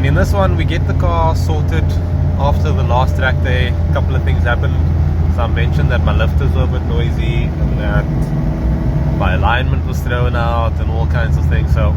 And in this one we get the car sorted after the last track day. A couple of things happened. So I mentioned that my lifters were a bit noisy and that my alignment was thrown out and all kinds of things. So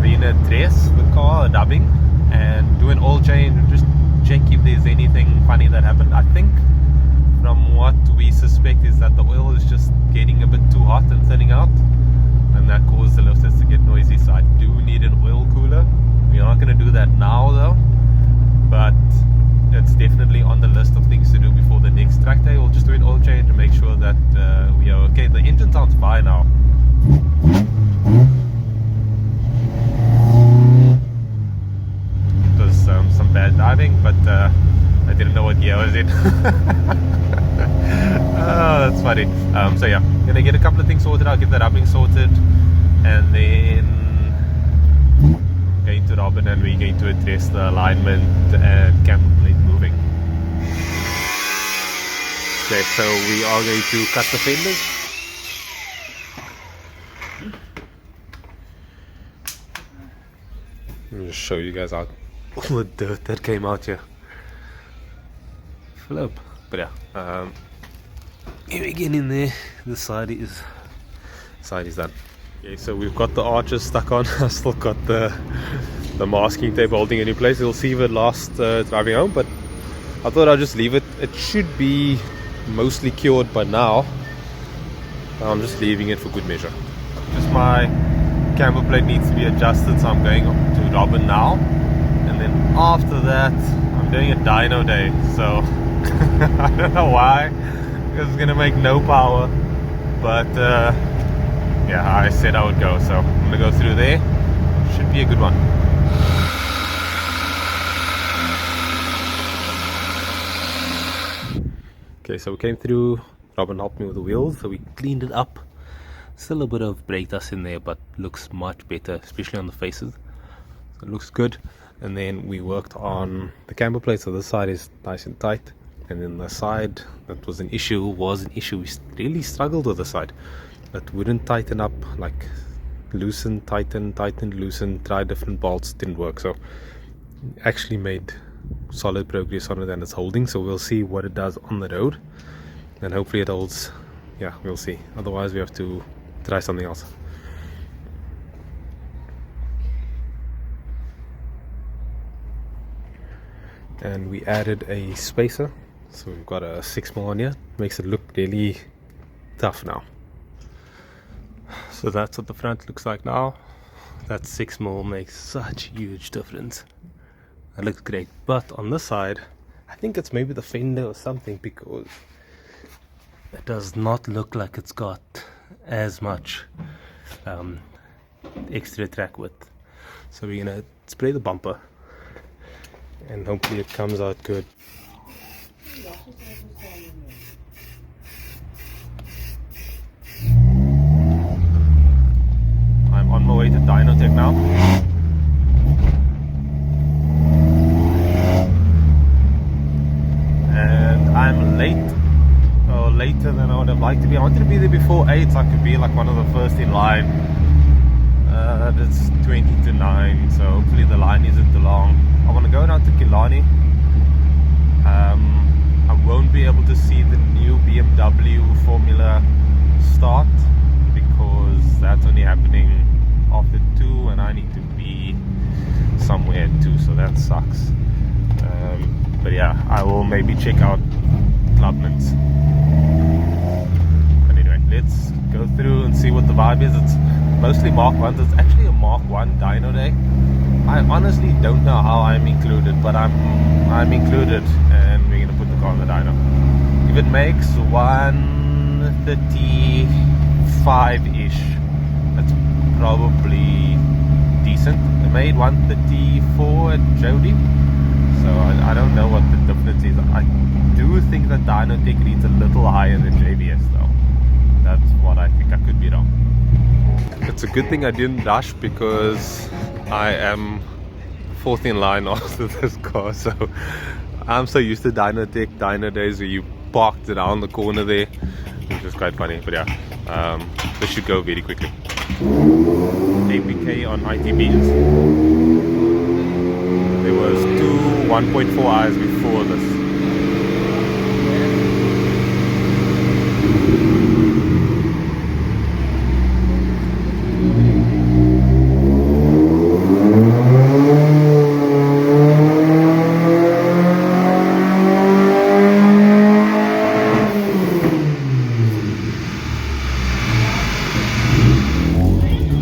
we're gonna dress the car, dubbing, and do an oil change and just check if there's anything funny that happened. I think from what we suspect is that the oil is just getting a bit too hot and thinning out, and that caused the lifters to get noisy. So I do need an oil cooler. We're not going to do that now though, but it's definitely on the list of things to do before the next track day. We'll just do an oil change and make sure that we are okay. The engine sounds fine now. It was some bad diving, but I didn't know what gear I was in. Oh, that's funny. So yeah, gonna get a couple of things sorted out, get the rubbing sorted, and then I'm going to Robin and we're going to address the alignment and camber plate moving. Okay, so we are going to cut the fenders. Let me just show you guys out all the dirt that came out here. Flip. But yeah, here again in there, the side is done. Okay, so we've got the arches stuck on. I still got the masking tape holding it in place. We'll see if it lasts driving home, but I thought I'd just leave it. It should be mostly cured by now. I'm just leaving it for good measure. Just my camber plate needs to be adjusted, so I'm going to Robin now, and then after that I'm doing a dyno day. So I don't know why, because it's gonna make no power, but yeah, I said I would go, so I'm gonna go through there. Should be a good one. Okay, so we came through. Robin helped me with the wheels, so we cleaned it up. Still a bit of brake dust in there, but looks much better, especially on the faces. So it looks good. And then we worked on the camber plate, so this side is nice and tight, and then the side that was an issue. We really struggled with the side that wouldn't tighten up, like loosen, tighten, loosen, try different bolts, didn't work. So actually made solid progress on it, and it's holding. So we'll see what it does on the road, and hopefully it holds. Yeah, we'll see. Otherwise we have to try something else. And we added a spacer, so we've got a 6mm on here. Makes it look really tough now. So that's what the front looks like now. That 6mm makes such a huge difference. That looks great. But on this side, I think it's maybe the fender or something, because it does not look like it's got as much extra track width. So we're gonna spray the bumper, and hopefully it comes out good. I'm on my way to Dynotech now. And I'm late, or later than I would have liked to be. I wanted to be there before 8 so I could be like one of the first in line. It's 20 to 9, so hopefully the line isn't too long. I want to go down to Killarney. I won't be able to see the new BMW Formula start, because that's only happening after 2 and I need to be somewhere at 2, so that sucks. But yeah, I will maybe check out Clubman's. But anyway, let's go through and see what the vibe is. It's mostly Mark 1s. It's actually a Mark 1 dyno day. I honestly don't know how I'm included, but I'm included, and we're gonna put the car on the dyno. If it makes 135-ish, that's probably decent. It made 134 at Jody, so I don't know what the difference is. I do think that Dynotech reads a little higher than JBS though. That's what I think. I could be wrong. It's a good thing I didn't rush, because I am 4th in line after this car. So I'm so used to Dynotech dyno days where you parked around the corner there, which is quite funny. But yeah, this should go very quickly. APK on ITBs. There 1.4 eyes before this.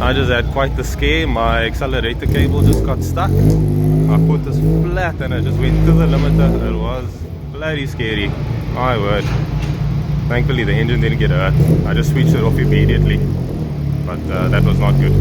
I just had quite the scare. My accelerator cable just got stuck. I put this flat and I just went to the limiter. It was bloody scary. My word. Thankfully the engine didn't get hurt. I just switched it off immediately. But that was not good.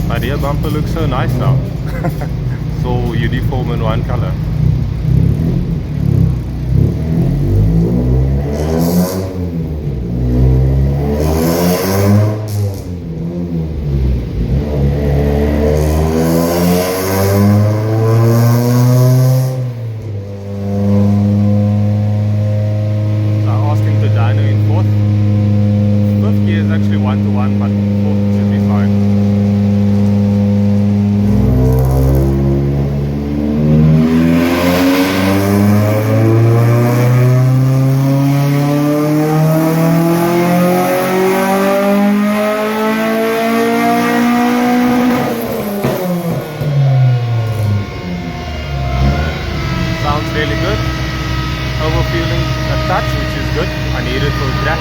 My rear bumper looks so nice now. So uniform in one color. Really good. Overfueling a touch, which is good. I need it for track.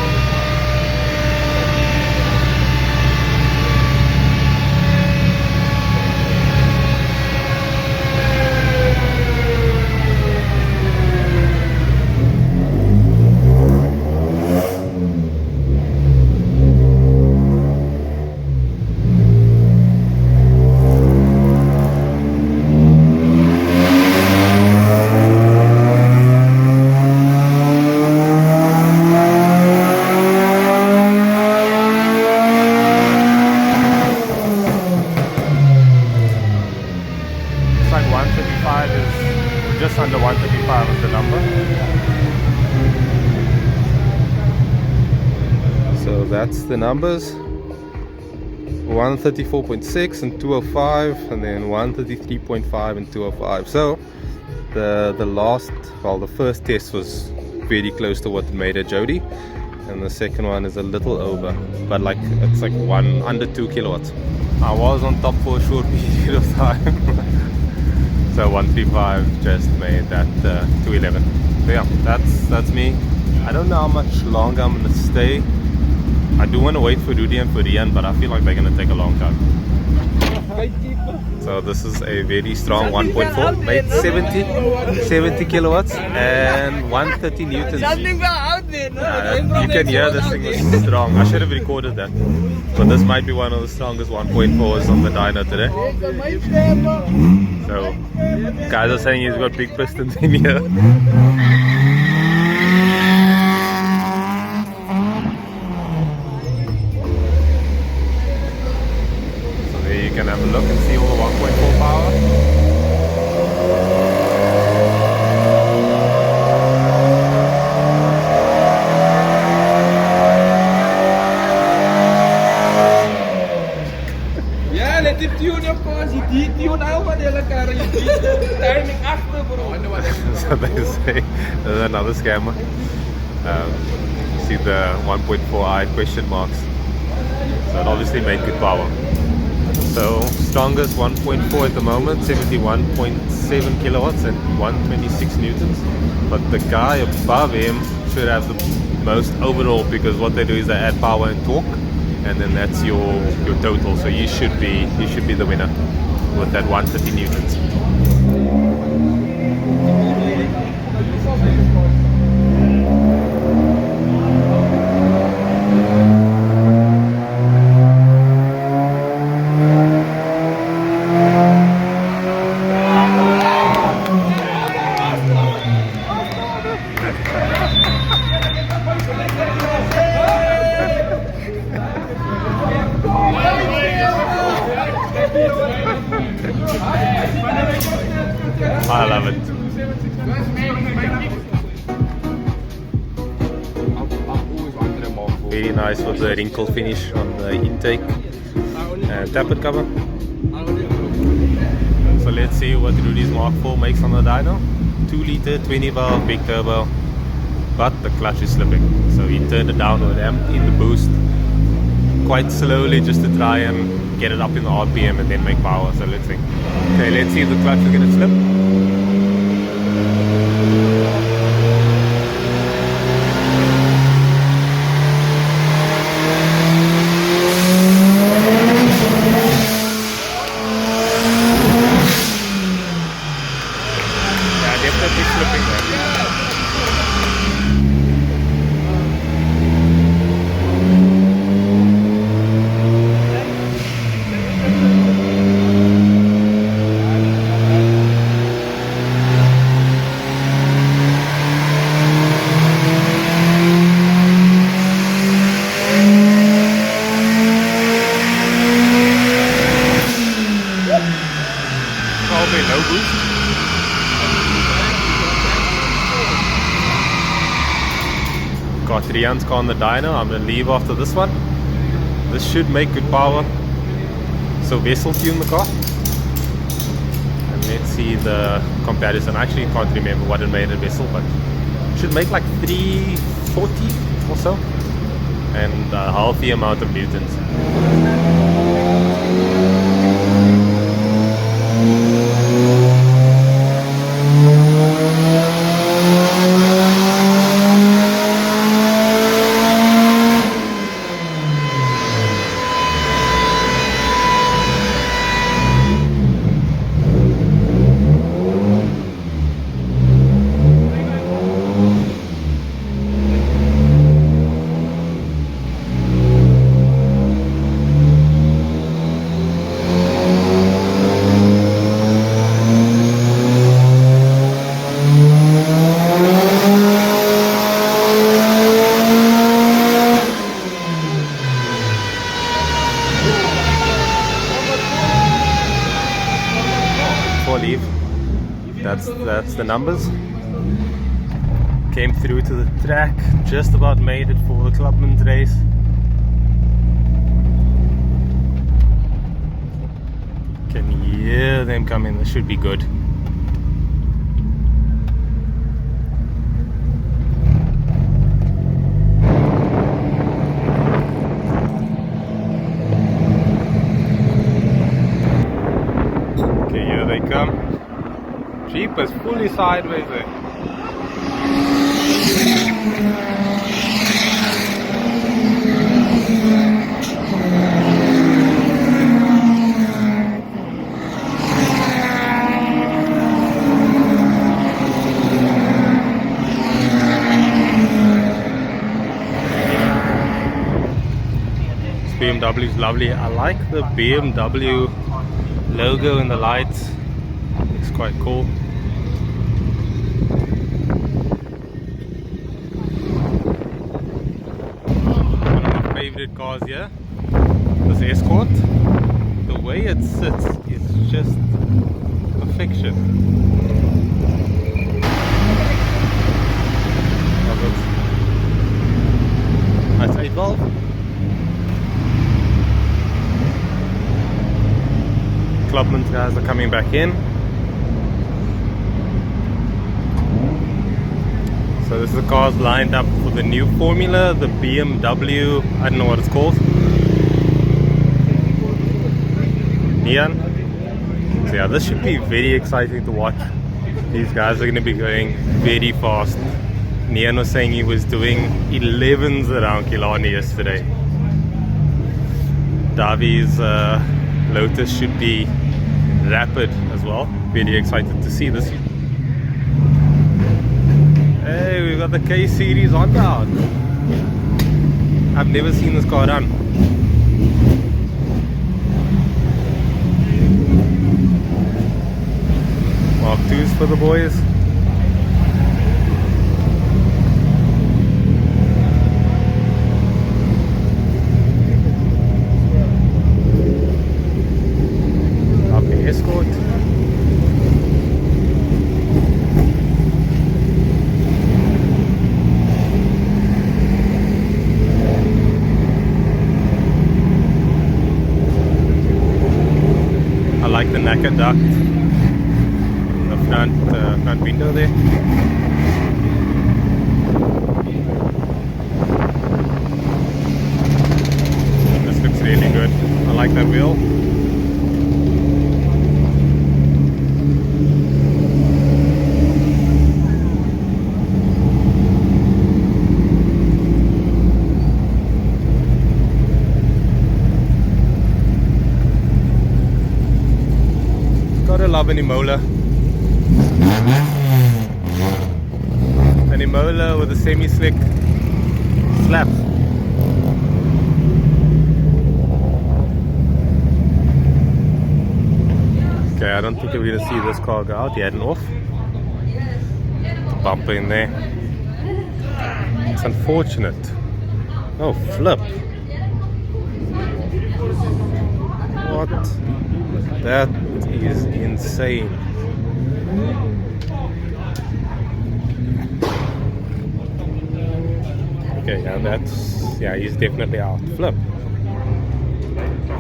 Just under 135 is the number. So that's the numbers. 134.6 and 205, and then 133.5 and 205. So the first test was very close to what it made at Jody, and the second one is a little over, but like it's like under 2 kilowatts. I was on top for a short period of time. So 135 just made that 211. So yeah, that's me. I don't know how much longer I'm gonna stay. I do want to wait for Rudy and for Rian, but I feel like they're gonna take a long time. So this is a very strong 1.4, made 70 kilowatts and 130 newtons. You can hear this thing is strong. I should have recorded that. But this might be one of the strongest 1.4s on the dyno today. So guys are saying he's got big pistons in here. So there you can have a look and see all the 1.4 power. So they say there's another scammer. See the 1.4i question marks. So it obviously made good power. So strongest 1.4 at the moment, 71.7 kilowatts and 126 newtons. But the guy above him should have the most overall, because what they do is they add power and torque, and then that's your total. So you should be the winner with that 130 newtons. I love it. Very nice with the wrinkle finish on the intake and tappet cover. So let's see what Rudy's Mark 4 makes on the dyno. 2 liter, 20 valve, big turbo, but the clutch is slipping. So he turned it down with in the boost quite slowly just to try and get it up in the RPM and then make power. So let's see. Okay, let's see if the clutch is going to slip. Got 3 amps on the dyno. I'm going to leave after this one. This should make good power. So vessel tune the car. And let's see the comparison. I actually can't remember what it made in vessel, but it should make like 340 or so. And a healthy amount of newtons. Leave. That's the numbers. Came through to the track, just about made it for the Clubman's race. Can hear them coming. This should be good. Jeep is fully sideways there. This BMW is lovely. I like the BMW logo in the lights. It's quite cool. Favorite cars here, this Escort. The way it sits is just perfection. Love it. Nice 8 valve. Clubman's guys are coming back in. So this is the cars lined up for the new formula, the BMW, I don't know what it's called. Neon. So yeah, this should be very exciting to watch. These guys are going to be going very fast. Neon was saying he was doing 11s around Killarney yesterday. Davi's Lotus should be rapid as well. Very excited to see this. Hey, we've got the K series on out. I've never seen this car run. Mark 2s for the boys. Okay, Escort. I like the Naka duct. front window there. This looks really good. I like that wheel. Gotta love an Imola. An Imola with a semi-slick slap. Okay, I don't think we're gonna see this car go out. He had an off. The bumper in there. It's unfortunate. Oh, flip. What? That is insane. Okay, and that's, yeah, he's definitely out. Flip.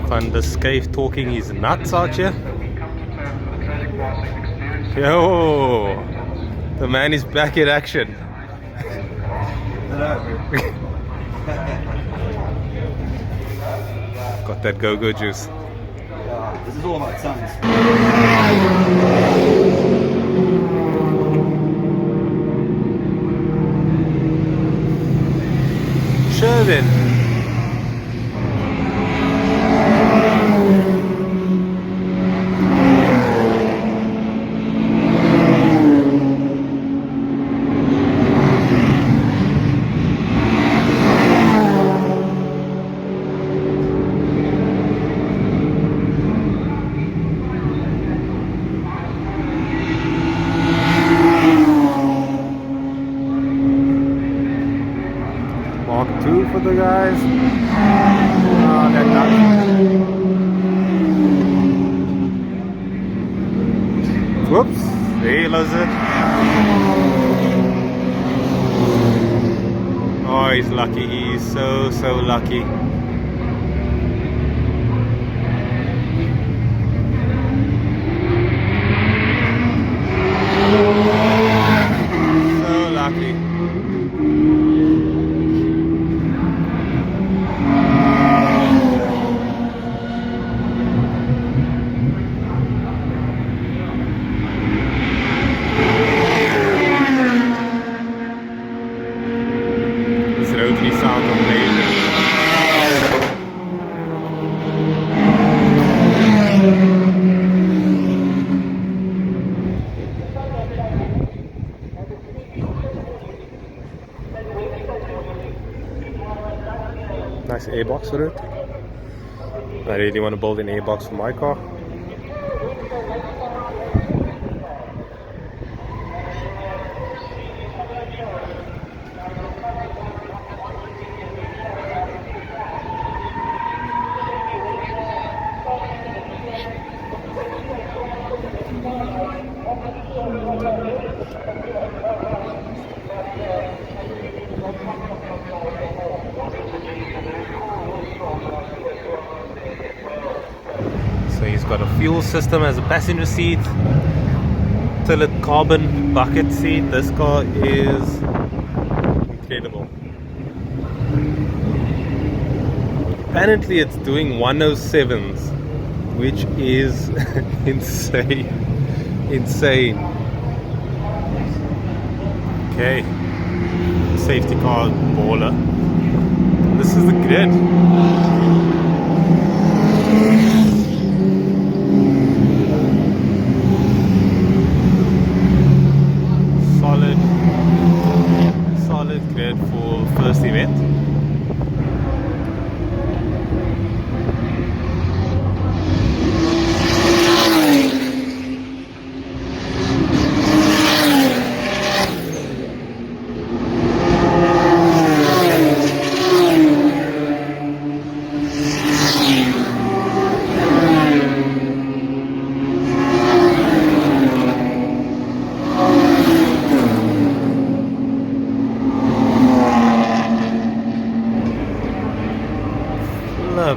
Van der Scaife talking his nuts out here. Yo, the man is back in action. Got that go-go juice. This is all about science. Sure then. Mk2 for the guys. That does. Whoops, he loves it. Oh, he's lucky. He's so lucky. So lucky. Sounds amazing. Nice airbox for it. I really want to build an airbox for my car. So he's got a fuel system as a passenger seat, Tiller carbon bucket seat. This car is incredible. Apparently it's doing 107s, which is insane. Okay, safety car baller. This is the grid. Solid grid for first event.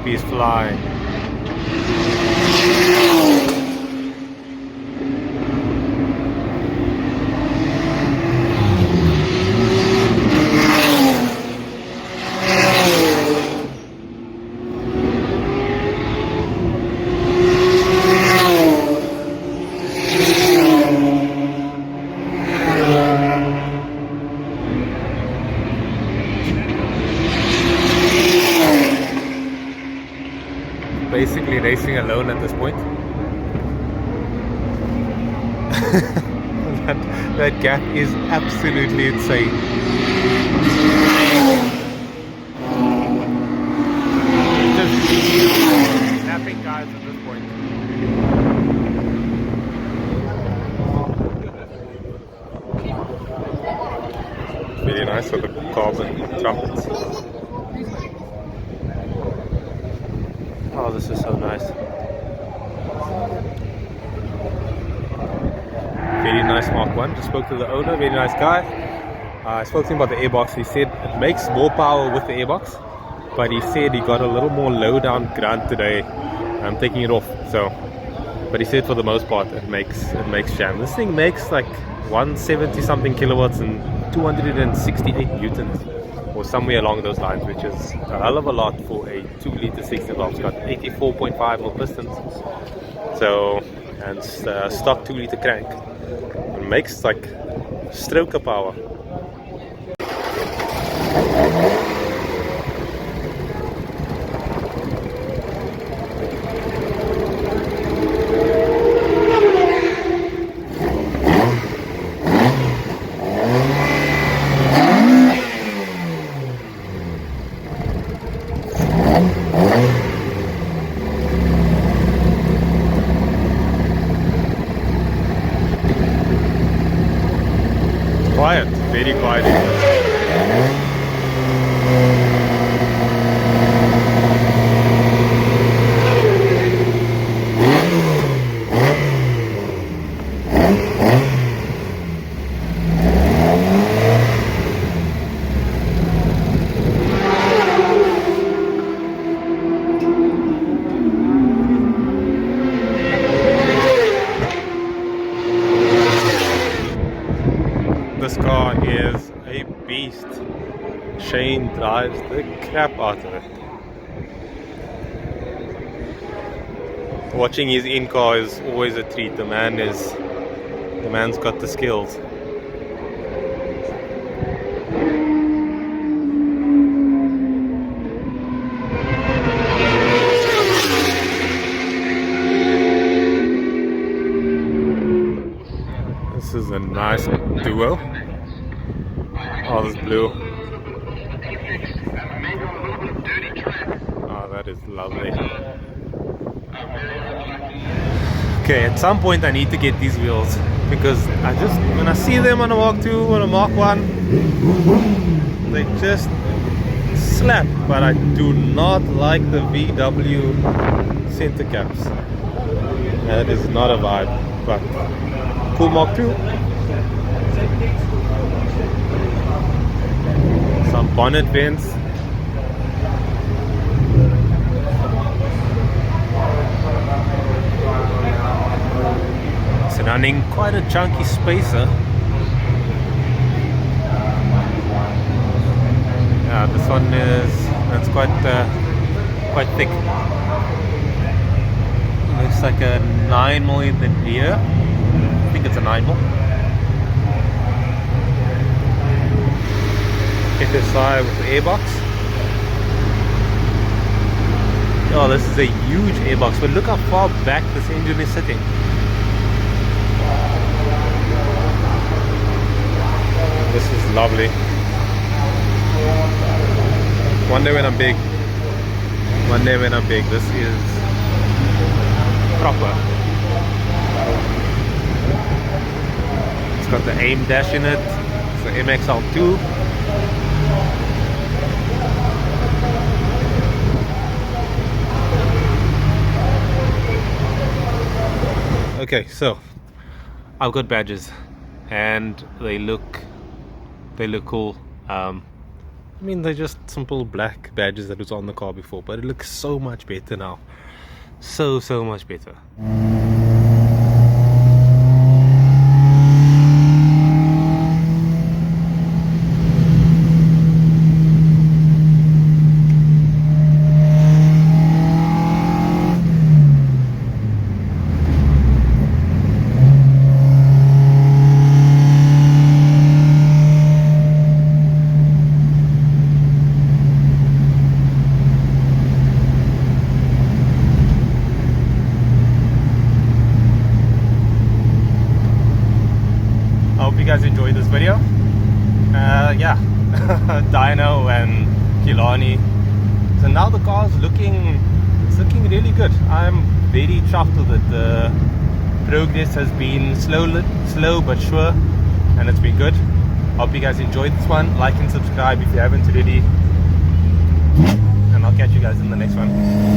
He's flying. mixing alone at this point. that gap is absolutely insane. Just snapping guys at this point. Really nice with the carbon trumpets. Oh, this is so nice. Very nice Mk1. Just spoke to the owner, very nice guy. I spoke to him about the airbox. He said it makes more power with the airbox, but he said he got a little more low down grunt today. I'm taking it off. So, but he said for the most part it makes jam. This thing makes like 170 something kilowatts and 268 newtons, or somewhere along those lines, which is a hell of a lot for a 2 litre 60 valve. It's got 84.5 mil pistons. So, and stock 2 litre crank. It makes like stroker power. Quiet, very quiet. This car is a beast. Shane drives the crap out of it. Watching his in-car is always a treat. The man's got the skills. This is a nice duo. Oh, this blue. Oh, that is lovely. Okay, at some point I need to get these wheels, because when I see them on a Mk2 or a Mk1, they just slap. But I do not like the VW center caps. That is not a vibe, but cool Mk2. Some bonnet vents. Surrounding quite a chunky spacer. Yeah, this one that's quite thick. Looks like a 9mm in the rear. I think it's a 9mm. FSI with the airbox. Oh, this is a huge airbox, but look how far back this engine is sitting. This is lovely. One day when I'm big, this is proper. It's got the AIM dash in it. It's the MXL2. Okay, so I've got badges and they look cool. I mean, they're just simple black badges that was on the car before, but it looks so much better now. So much better. hope you guys enjoyed this video. Yeah, dyno and Killarney. So now the car's looking really good. I'm very chuffed with it. The progress has been slow but sure, and it's been good. Hope you guys enjoyed this one. Like and subscribe if you haven't already, and I'll catch you guys in the next one.